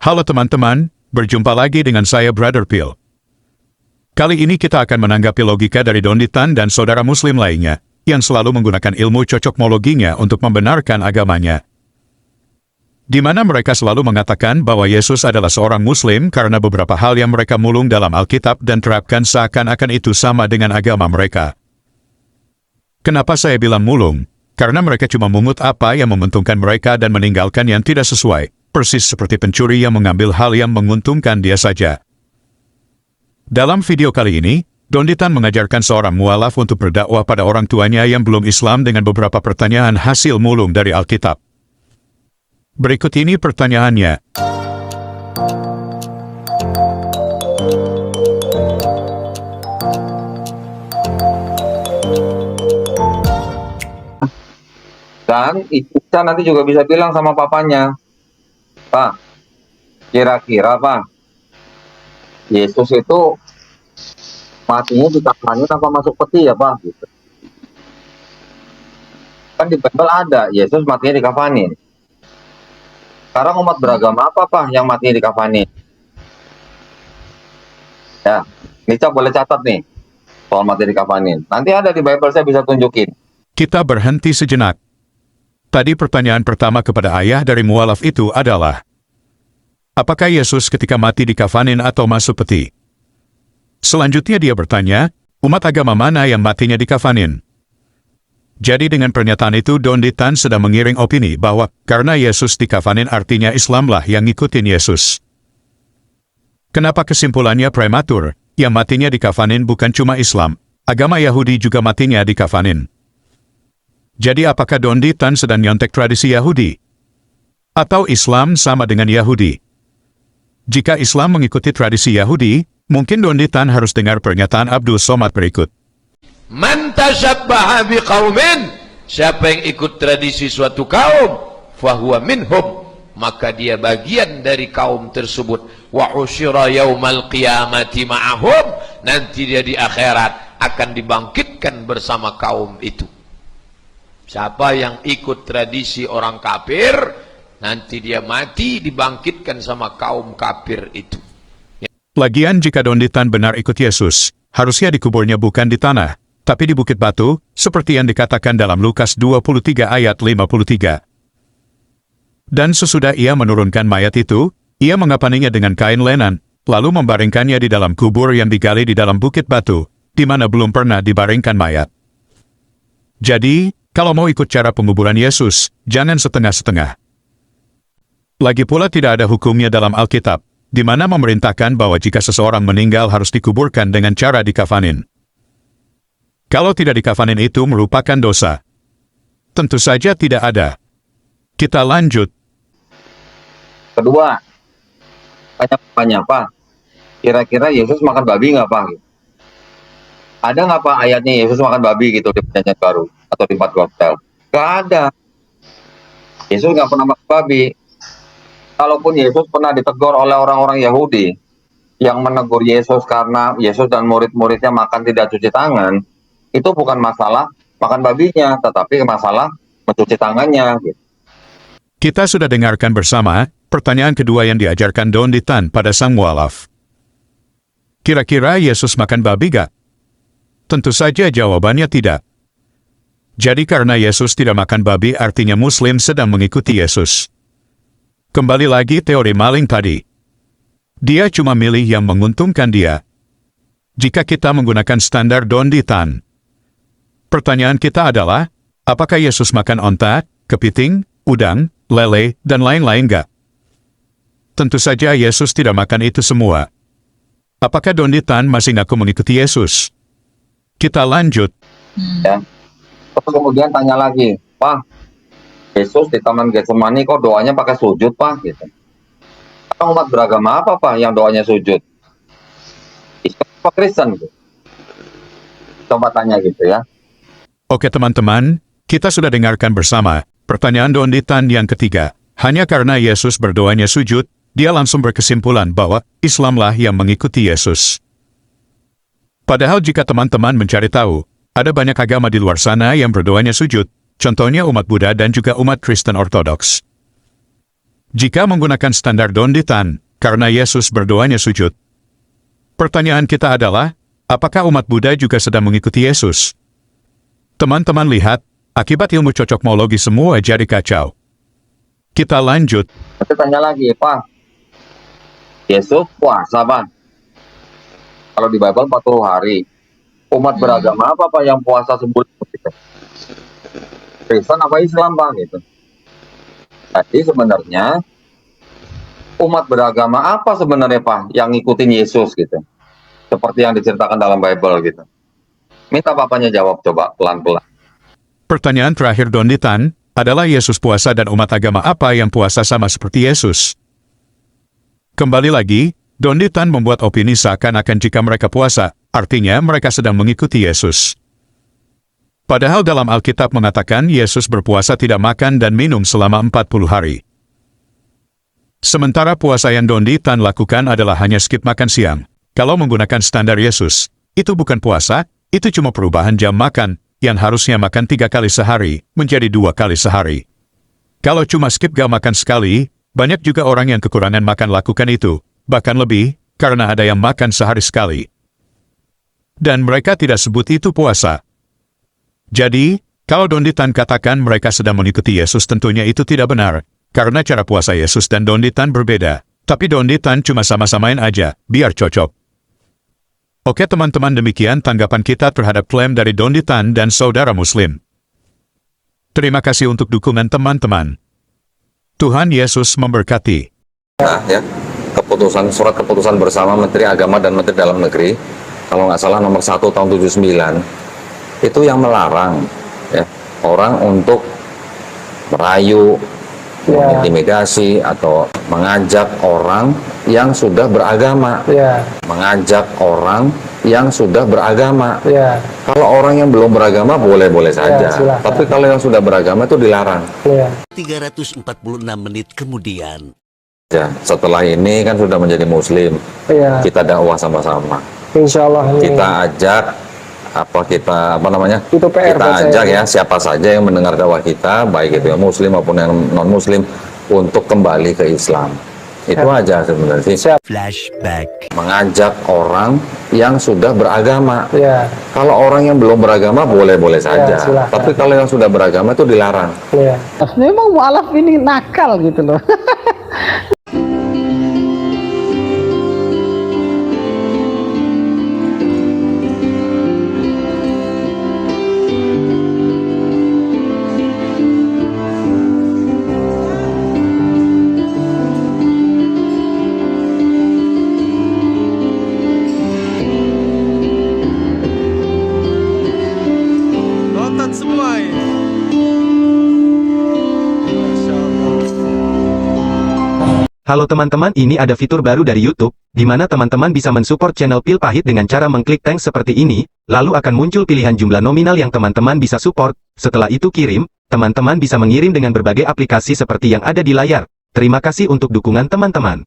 Halo teman-teman, berjumpa lagi dengan saya Brother Phil. Kali ini kita akan menanggapi logika dari Donny Tan dan saudara muslim lainnya, yang selalu menggunakan ilmu cocokmologinya untuk membenarkan agamanya. Di mana mereka selalu mengatakan bahwa Yesus adalah seorang muslim karena beberapa hal yang mereka mulung dalam Alkitab dan terapkan seakan-akan itu sama dengan agama mereka. Kenapa saya bilang mulung? Karena mereka cuma mungut apa yang menguntungkan mereka dan meninggalkan yang tidak sesuai. Persis seperti pencuri yang mengambil hal yang menguntungkan dia saja. Dalam video kali ini, Donny Tan mengajarkan seorang mualaf untuk berdakwah pada orang tuanya yang belum Islam dengan beberapa pertanyaan hasil mulung dari Alkitab. Berikut ini pertanyaannya. Dan Ica nanti juga bisa bilang sama papanya, Pak, kira-kira Pak, Yesus itu matinya dikafanin apa masuk peti ya Pak? Gitu. Kan di Bible ada, Yesus matinya dikafanin. Sekarang umat beragama apa Pak yang matinya dikafanin? Ya, Ica boleh catat nih, soal mati dikafanin. Nanti ada di Bible, saya bisa tunjukin. Kita berhenti sejenak. Tadi pertanyaan pertama kepada ayah dari mualaf itu adalah, apakah Yesus ketika mati dikafanin atau masuk peti? Selanjutnya dia bertanya, umat agama mana yang matinya dikafanin? Jadi dengan pernyataan itu Donny Tan sedang mengiring opini bahwa karena Yesus dikafanin artinya Islamlah yang ngikutin Yesus. Kenapa kesimpulannya prematur? Yang matinya dikafanin bukan cuma Islam, agama Yahudi juga matinya dikafanin. Jadi apakah Donny Tan sedang nyontek tradisi Yahudi? Atau Islam sama dengan Yahudi? Jika Islam mengikuti tradisi Yahudi, mungkin Donny Tan harus dengar pernyataan Abdul Somad berikut. Man tashabbaha biqaumin, siapa yang ikut tradisi suatu kaum, fahuwa minhum, maka dia bagian dari kaum tersebut. Wa usyira yaumal qiyamati ma'ahum, nanti dia di akhirat akan dibangkitkan bersama kaum itu. Siapa yang ikut tradisi orang kafir, nanti dia mati dibangkitkan sama kaum kafir itu. Lagian jika Donny Tan benar ikut Yesus, harusnya dikuburnya bukan di tanah, tapi di bukit batu, seperti yang dikatakan dalam Lukas 23 ayat 53. Dan sesudah ia menurunkan mayat itu, ia mengapaninya dengan kain lenan, lalu membaringkannya di dalam kubur yang digali di dalam bukit batu, di mana belum pernah dibaringkan mayat. Jadi, kalau mau ikut cara penguburan Yesus, jangan setengah-setengah. Lagi pula tidak ada hukumnya dalam Alkitab, di mana memerintahkan bahwa jika seseorang meninggal harus dikuburkan dengan cara dikafanin. Kalau tidak dikafanin itu merupakan dosa. Tentu saja tidak ada. Kita lanjut. Kedua, tanya Pak, kira-kira Yesus makan babi nggak Pak? Ada nggak Pak ayatnya Yesus makan babi gitu di Perjanjian Baru atau di 4 Gospel? Nggak ada. Yesus nggak pernah makan babi. Kalaupun Yesus pernah ditegur oleh orang-orang Yahudi yang menegur Yesus karena Yesus dan murid-muridnya makan tidak cuci tangan, itu bukan masalah makan babinya, tetapi masalah mencuci tangannya. Gitu. Kita sudah dengarkan bersama pertanyaan kedua yang diajarkan Donny Tan pada sang mualaf. Kira-kira Yesus makan babi gak? Tentu saja jawabannya tidak. Jadi karena Yesus tidak makan babi artinya Muslim sedang mengikuti Yesus. Kembali lagi teori maling tadi. Dia cuma milih yang menguntungkan dia. Jika kita menggunakan standar Donny Tan, pertanyaan kita adalah, apakah Yesus makan onta, kepiting, udang, lele, dan lain-lain gak? Tentu saja Yesus tidak makan itu semua. Apakah Donny Tan masih ngaku mengikuti Yesus? Kita lanjut. Ya. Terus kemudian tanya lagi, Pak, Yesus di Taman Getsemani kok doanya pakai sujud Pak? Gitu. Karena umat beragama apa Pak yang doanya sujud? Islam apa Kristen? Gitu. Coba tanya gitu ya. Oke teman-teman, kita sudah dengarkan bersama pertanyaan Donny Tan yang ketiga. Hanya karena Yesus berdoanya sujud, dia langsung berkesimpulan bahwa Islamlah yang mengikuti Yesus. Padahal jika teman-teman mencari tahu, ada banyak agama di luar sana yang berdoanya sujud, contohnya umat Buddha dan juga umat Kristen Ortodoks. Jika menggunakan standar Donde Tan, karena Yesus berdoanya sujud, pertanyaan kita adalah, apakah umat Buddha juga sedang mengikuti Yesus? Teman-teman lihat, akibat ilmu cocokmologi semua jadi kacau. Kita lanjut. Saya tanya lagi, Pak, Yesus puasa, Pak? Kalau di Bible 40 hari. Umat beragama apa, Pak, yang puasa sebulan? Gitu? Kristen apa Islam, Pak? Gitu. Jadi sebenarnya, umat beragama apa sebenarnya, Pak, yang ngikutin Yesus, gitu? Seperti yang diceritakan dalam Bible, gitu. Minta Bapaknya jawab, coba, pelan-pelan. Pertanyaan terakhir Donde Tan adalah Yesus puasa dan umat agama apa yang puasa sama seperti Yesus? Kembali lagi, Donde Tan membuat opini seakan-akan jika mereka puasa, artinya mereka sedang mengikuti Yesus. Padahal dalam Alkitab mengatakan Yesus berpuasa tidak makan dan minum selama 40 hari. Sementara puasa yang Donde Tan lakukan adalah hanya skip makan siang. Kalau menggunakan standar Yesus, itu bukan puasa, itu cuma perubahan jam makan, yang harusnya makan 3 kali sehari, menjadi 2 kali sehari. Kalau cuma skip gak makan sekali, banyak juga orang yang kekurangan makan lakukan itu, bahkan lebih, karena ada yang makan sehari sekali. Dan mereka tidak sebut itu puasa. Jadi, kalau Donde Tan katakan mereka sedang mengikuti Yesus tentunya itu tidak benar, karena cara puasa Yesus dan Donde Tan berbeda, tapi Donde Tan cuma sama-samain aja, biar cocok. Oke teman-teman, demikian tanggapan kita terhadap klaim dari Donde Tan dan saudara Muslim. Terima kasih untuk dukungan teman-teman. Tuhan Yesus memberkati. Nah, ya, surat keputusan bersama Menteri Agama dan Menteri Dalam Negeri, kalau nggak salah nomor 1 tahun 79, itu yang melarang ya, orang untuk merayu, mengintimidasi atau mengajak orang yang sudah beragama, mengajak orang yang sudah beragama. Kalau orang yang belum beragama boleh-boleh saja, tapi kalau yang sudah beragama itu dilarang. 346 menit kemudian. Ya, setelah ini kan sudah menjadi Muslim, kita dakwah sama-sama. Insya Allah. Kita ajak kita Itu PR kita ajak ya siapa saja yang mendengar dakwah kita, baik itu yang Muslim maupun yang non Muslim, untuk kembali ke Islam. Itu aja sebenarnya sih. Flashback. Mengajak orang yang sudah beragama. Kalau orang yang belum beragama boleh-boleh saja, tapi kalau yang sudah beragama itu dilarang. Memang mu'alaf ini nakal gitu loh. Nonton semua ini. Masya Allah. Halo teman-teman, ini ada fitur baru dari YouTube, di mana teman-teman bisa mensupport channel Pil Pahit dengan cara mengklik thanks seperti ini, lalu akan muncul pilihan jumlah nominal yang teman-teman bisa support. Setelah itu kirim, teman-teman bisa mengirim dengan berbagai aplikasi seperti yang ada di layar. Terima kasih untuk dukungan teman-teman.